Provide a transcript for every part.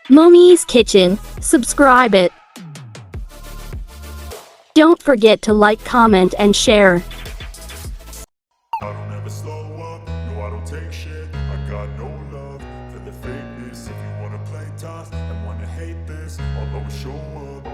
Momii's Kitchen, subscribe it. Don't forget to like, comment, and share. I don't ever slow up, no I don't take shit. I got no love for the fakeness. If you wanna play tough and wanna hate this, I'll always show up.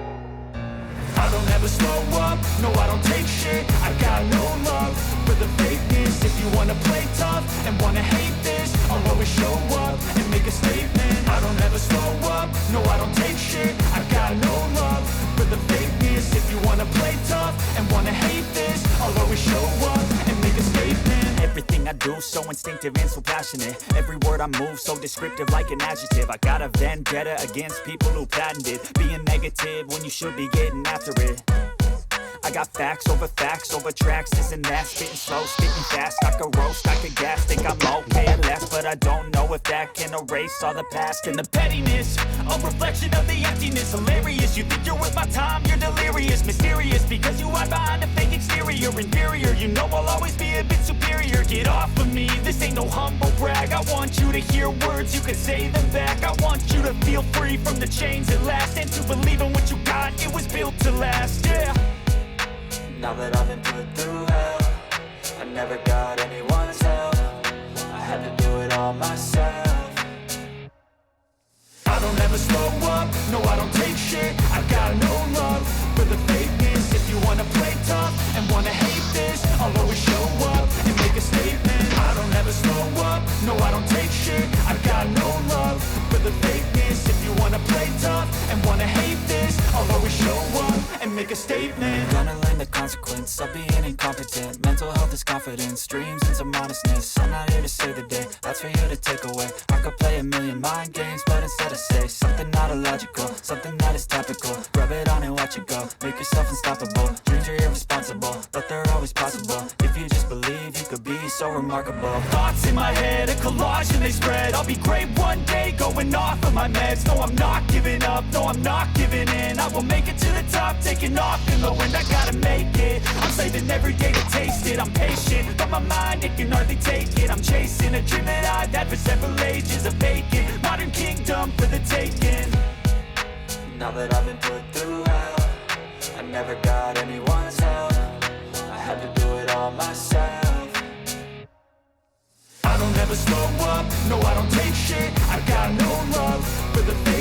I don't ever slow up, no I don't take shit. I got no love for the fakeness. If you wanna play tough and wanna hate this, I'll always show up and make a statement. I don't ever slow up, no I don't take shit. I got no love for the fakeness. If you wanna play tough and wanna hate this, I'll always show up and make a statement. Everything I do so instinctive and so passionate. Every word I move so descriptive like an adjective. I got a vendetta against people who patented being negative when you should be getting after it. I got facts over tracks, this and that. Spitting slow, spitting fast, I could roast, I could gas. Think I'm okay at last, but I don't know if that can erase all the past. And the pettiness, a reflection of the emptiness. Hilarious, you think you're worth my time, you're delirious. Mysterious, because you hide behind a fake exterior. Inferior, you know I'll always be a bit superior. Get off of me, this ain't no humble brag. I want you to hear words, you can say them back. I want you to feel free from the chains at last, and to believe in what you got, it was built to last, yeah. Now that I've been put through hell, I never got anyone's help. I had to do it all myself. I don't ever slow up, no I don't take shit. I got no love for the fakeness. If you wanna play tough and wanna hate this, I'll always show up and make a statement. I don't ever slow up, no I don't take shit. I got no love for the fakeness. If you wanna play tough and wanna hate this, I'll always show up and make a statement. Gonna learn the consequence of being incompetent. Mental health is confidence, dreams and some modestness. I'm not here to save the day, that's for you to take away. I could play a million mind games, but instead I say something not illogical, something that is topical. Rub it on and watch it go, make yourself unstoppable. Dreams are irresponsible, but they're always possible. If you just believe, you could be so remarkable. Thoughts in my head, a collage and they spread. I'll be great one day, going off of my meds. No, I'm not giving up, no, I'm not giving in. I will make it to the top, taking off in the wind. I gotta make it, I'm saving every day to taste it. I'm patient, but my mind, it can hardly take it. I'm chasing a dream that I've had for several ages. A vacant, modern kingdom for the taking. Now that I've been put through hell, I never got anyone's help.